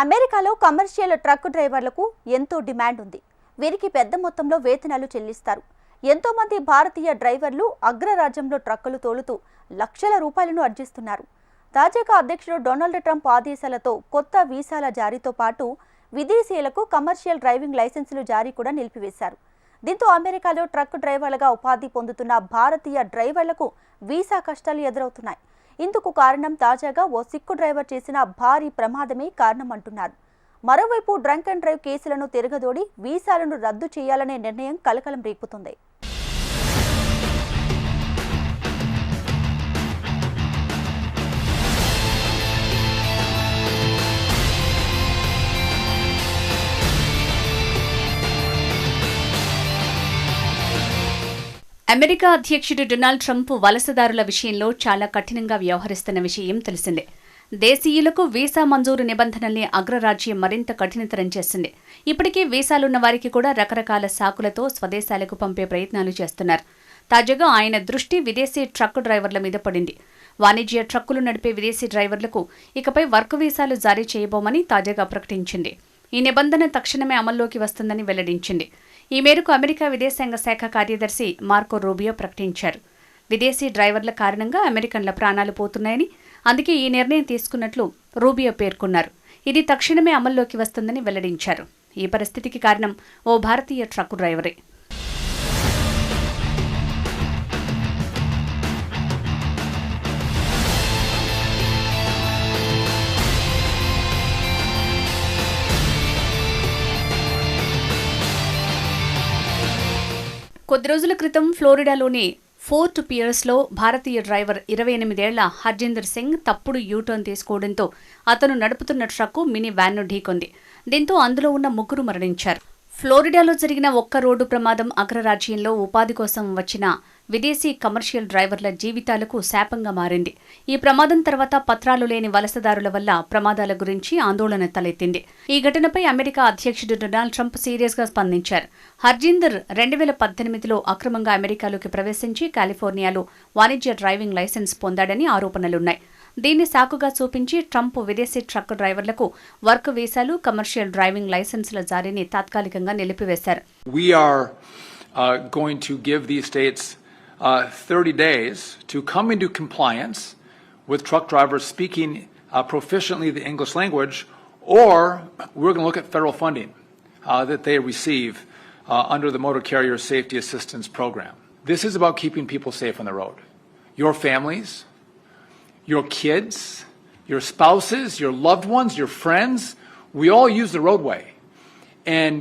అమెరికాలో commercial truck డ్రైవర్లకు ఎంతో డిమాండ్ ఉంది. వీరికి పెద్ద మొత్తంలో వేతనాలు చెల్లిస్తారు. ఎంతో మంది భారతీయ డ్రైవర్లు అగ్రరాజ్యంలో ట్రక్కులు తోలుతూ లక్షల రూపాయలను ఆర్జిస్తున్నారు. తాజాగా అధ్యక్షుడు డొనాల్డ్ ట్రంప్ ఆదేశాలతో కొత్త వీసాల జారీతో పాటు విదేశీయులకు కమర్షియల్ డ్రైవింగ్ లైసెన్సులు జారీ కూడా నిలిపివేశారు. దీంతో అమెరికాలో ట్రక్ డ్రైవర్లుగా ఉపాధి పొందుతున్న భారతీయ డ్రైవర్లకు వీసా కష్టాలు ఎదురవుతున్నాయి. ఇందుకు కారణం తాజాగా ఓ సిక్కు డ్రైవర్ చేసిన భారీ ప్రమాదమే కారణమంటున్నారు. మరోవైపు డ్రంక్ అండ్ డ్రైవ్ కేసులను తిరగదోడి వీసాలను రద్దు చేయాలనే నిర్ణయం కలకలం రేపుతుంది. అమెరికా అధ్యక్షుడు డొనాల్డ్ ట్రంప్ వలసదారుల విషయంలో చాలా కఠినంగా వ్యవహరిస్తున్న విషయం తెలిసిందే. దేశీయులకు వీసా మంజూరు నిబంధనల్ని అగ్రరాజ్యం మరింత కఠినతరం చేసింది. ఇప్పటికే వీసాలున్న వారికి కూడా రకరకాల సాకులతో స్వదేశాలకు పంపే ప్రయత్నాలు చేస్తున్నారు. తాజాగా ఆయన దృష్టి విదేశీ ట్రక్ డ్రైవర్ల మీద పడింది. వాణిజ్య ట్రక్కులు నడిపే విదేశీ డ్రైవర్లకు ఇకపై వర్క్ వీసాలు జారీ చేయబోమని తాజాగా ప్రకటించింది. ఈ నిబంధన తక్షణమే అమల్లోకి వస్తుందని వెల్లడించింది. ఈ మేరకు అమెరికా విదేశాంగ శాఖ కార్యదర్శి మార్కో రూబియో ప్రకటించారు. విదేశీ డ్రైవర్ల కారణంగా అమెరికన్ల ప్రాణాలు పోతున్నాయని, అందుకే ఈ నిర్ణయం తీసుకున్నట్లు రూబియో పేర్కొన్నారు. ఇది తక్షణమే అమల్లోకి వస్తుందని వెల్లడించారు. ఈ పరిస్థితికి కారణం ఓ భారతీయ ట్రక్కు డ్రైవరే. కొద్ది రోజుల క్రితం ఫ్లోరిడాలోని ఫోర్ట్ పియర్స్లో భారతీయ డ్రైవర్ 28 ఏళ్ల హర్జిందర్ సింగ్ తప్పుడు యూటర్న్ తీసుకోవడంతో అతను నడుపుతున్న ట్రక్కు మినీ వ్యాన్ను ఢీకొంది. దీంతో అందులో ఉన్న ముగ్గురు మరణించారు. ఫ్లోరిడాలో జరిగిన ఒక్క రోడ్డు ప్రమాదం అగ్రరాజ్యంలో ఉపాధి కోసం వచ్చిన విదేశీ కమర్షియల్ డ్రైవర్ల జీవితాలకు శాపంగా మారింది. ఈ ప్రమాదం తర్వాత పత్రాలు లేని వలసదారుల వల్ల ప్రమాదాల గురించి ఆందోళన తలెత్తింది. ఈ ఘటనపై అమెరికా అధ్యక్షుడు డొనాల్డ్ ట్రంప్ సీరియస్గా స్పందించారు. హర్జిందర్ 2018లో అక్రమంగా అమెరికాలోకి ప్రవేశించి కాలిఫోర్నియాలో వాణిజ్య డ్రైవింగ్ లైసెన్స్ పొందాడని ఆరోపణలున్నాయి. దీన్ని సాకుగా చూపించి ట్రంప్ విదేశీ ట్రక్ డ్రైవర్లకు వర్క్ వీసాలు, కమర్షియల్ డ్రైవింగ్ లైసెన్సుల జారీని తాత్కాలికంగా నిలిపివేశారు. We are going to give these states 30 days to come into compliance with truck drivers speaking proficiently the English language, or we're going to look at federal funding that they receive under the Motor Carrier Safety Assistance Program. This is about keeping people safe on the road. Your families, your kids, your spouses, your loved ones, your friends, we all use the roadway. And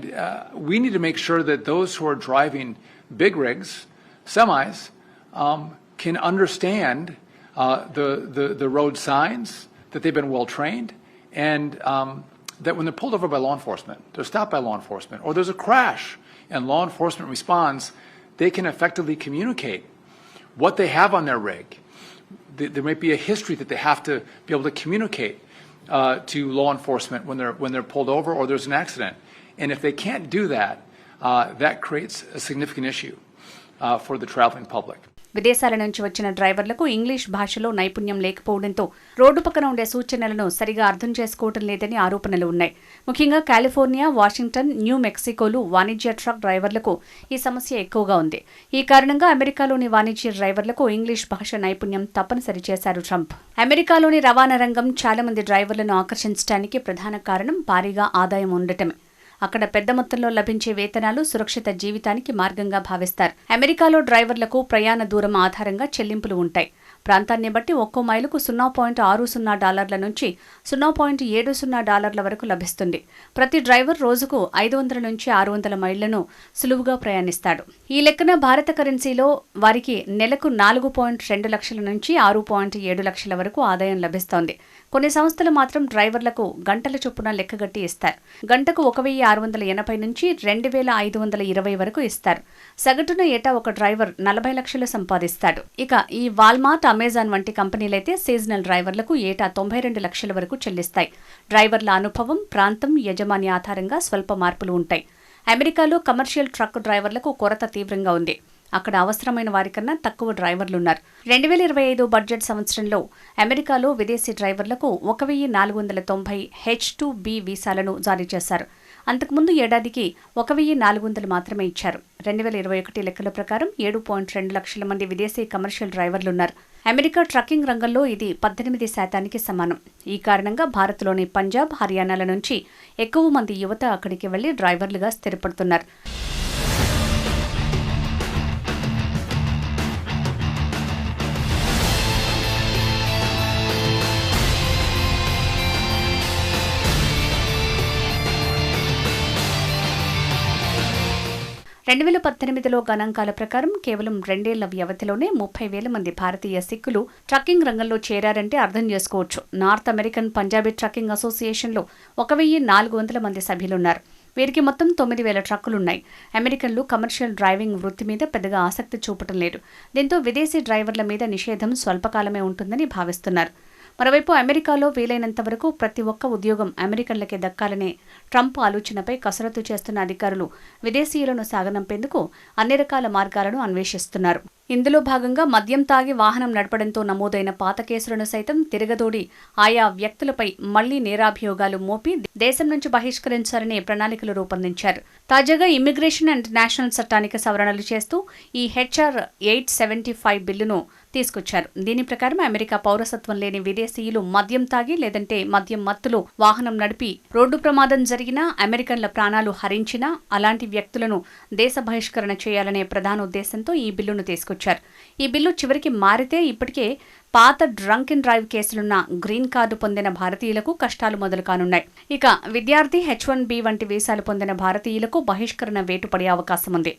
we need to make sure that those who are driving big rigs, semis, can understand the road signs, that they've been well trained, and that when they're pulled over by law enforcement, they're stopped by law enforcement, or there's a crash and law enforcement responds, they can effectively communicate what they have on their rig. There might be a history that they have to be able to communicate to law enforcement when they're pulled over or there's an accident. And if they can't do that, that creates a significant issue for the traveling public. విదేశాల నుంచి వచ్చిన డ్రైవర్లకు English భాషలో నైపుణ్యం లేకపోవడంతో road పక్కన ఉండే సూచనలను సరిగా అర్థం చేసుకోవడం లేదని ఆరోపణలు ఉన్నాయి. ముఖ్యంగా కాలిఫోర్నియా, వాషింగ్టన్, న్యూ మెక్సికోలు వాణిజ్య ట్రక్ డ్రైవర్లకు ఈ సమస్య ఎక్కువగా ఉంది. ఈ కారణంగా అమెరికాలోని వాణిజ్య డ్రైవర్లకు ఇంగ్లీష్ భాష నైపుణ్యం తప్పనిసరి చేశారు ట్రంప్. అమెరికాలోని రవాణా రంగం చాలా మంది డ్రైవర్లను ఆకర్షించడానికి ప్రధాన కారణం భారీగా ఆదాయం ఉండటమే. అక్కడ పెద్ద మొత్తంలో లభించే వేతనాలు సురక్షిత జీవితానికి మార్గంగా భావిస్తారు. అమెరికాలో డ్రైవర్లకు ప్రయాణ దూరం ఆధారంగా చెల్లింపులు ఉంటాయి. ప్రాంతాన్ని బట్టి ఒక్కో మైలుకు $0.60 నుంచి $0.70 వరకు లభిస్తుంది. ప్రతి డ్రైవర్ రోజుకు 500 నుంచి 600 మైళ్లను సులువుగా ప్రయాణిస్తాడు. ఈ లెక్కన భారత కరెన్సీలో వారికి నెలకు 4.2 లక్షల నుంచి 6.7 లక్షల వరకు ఆదాయం లభిస్తోంది. కొన్ని సంస్థలు మాత్రం డ్రైవర్లకు గంటల చొప్పున లెక్కగట్టి ఇస్తారు. గంటకు 1680 నుంచి 2520 వరకు ఇస్తారు. సగటున ఏటా ఒక డ్రైవర్ 40 లక్షలు సంపాదిస్తాడు. ఇక ఈ వాల్మార్ట్, అమెజాన్ వంటి కంపెనీలైతే సీజనల్ డ్రైవర్లకు ఏటా 92 లక్షల వరకు చెల్లిస్తాయి. డ్రైవర్ల అనుభవం, ప్రాంతం, యజమాని ఆధారంగా స్వల్ప మార్పులు ఉంటాయి. అమెరికాలో కమర్షియల్ ట్రక్ డ్రైవర్లకు కొరత తీవ్రంగా ఉంది. అక్కడ అవసరమైన వారికన్నా తక్కువ డ్రైవర్లున్నారు. 2025 బడ్జెట్ సంవత్సరంలో అమెరికాలో విదేశీ డ్రైవర్లకు 1490 H-2B వీసాలను జారీ చేశారు. అంతకుముందు ఏడాదికి 1400 మాత్రమే ఇచ్చారు. 2021 లెక్కల ప్రకారం 7.2 లక్షల మంది విదేశీ కమర్షియల్ డ్రైవర్లున్నారు. అమెరికా ట్రక్కింగ్ రంగంలో ఇది 18% సమానం. ఈ కారణంగా భారత్లోని పంజాబ్, హర్యానాల నుంచి ఎక్కువ మంది యువత అక్కడికి వెళ్లి డ్రైవర్లుగా స్థిరపడుతున్నారు. రెండు 2018లో గణాంకాల ప్రకారం కేవలం 2 ఏళ్ల వ్యవధిలోనే 30,000 మంది భారతీయ సిక్కులు ట్రక్కింగ్ రంగంలో చేరారంటే అర్థం చేసుకోవచ్చు. నార్త్ అమెరికన్ పంజాబీ ట్రక్కింగ్ అసోసియేషన్లో 1,400 మంది సభ్యులున్నారు. వీరికి మొత్తం 9,000 ట్రక్కులున్నాయి. అమెరికన్లు కమర్షియల్ డ్రైవింగ్ వృత్తి మీద పెద్దగా ఆసక్తి చూపటం లేదు. దీంతో విదేశీ డ్రైవర్ల మీద నిషేధం స్వల్పకాలమే ఉంటుందని భావిస్తున్నారు. మరోవైపు అమెరికాలో వీలైనంత వరకు ప్రతి ఒక్క ఉద్యోగం అమెరికన్లకే దక్కాలనే ట్రంప్ ఆలోచనపై కసరత్తు చేస్తున్న అధికారులు విదేశీయులను సాగనంపేందుకు అన్ని రకాల మార్గాలను అన్వేషిస్తున్నారు. ఇందులో భాగంగా మద్యం తాగి వాహనం నడపడంతో నమోదైన పాత కేసులను సైతం తిరగదోడి ఆయా వ్యక్తులపై మళ్లీ నేరాభియోగాలు మోపి దేశం నుంచి బహిష్కరించాలని ప్రణాళికలు రూపొందించారు. తాజాగా ఇమ్మిగ్రేషన్ అండ్ నేషనల్ చట్టానికి సవరణలు చేస్తూ ఈ HR 875 బిల్లును తీసుకొచ్చారు. దీని ప్రకారం అమెరికా పౌరసత్వం లేని విదేశీయులు మద్యం తాగి లేదంటే మద్యం మత్తులో వాహనం నడిపి రోడ్డు ప్రమాదం జరిగినా, అమెరికన్ల ప్రాణాలు హరించినా అలాంటి వ్యక్తులను దేశ బహిష్కరణ చేయాలనే ప్రధాన ఉద్దేశంతో ఈ బిల్లును తీసుకొచ్చారు. ఈ బిల్లు చివరికి మారితే ఇప్పటికే పాత డ్రంక్ అండ్ డ్రైవ్ కేసులున్న గ్రీన్ కార్డు పొందిన భారతీయులకు కష్టాలు మొదలు కానున్నాయి. ఇక విద్యార్థి H-1B వంటి వీసాలు పొందిన భారతీయులకు బహిష్కరణ వేటు పడే అవకాశం ఉంది.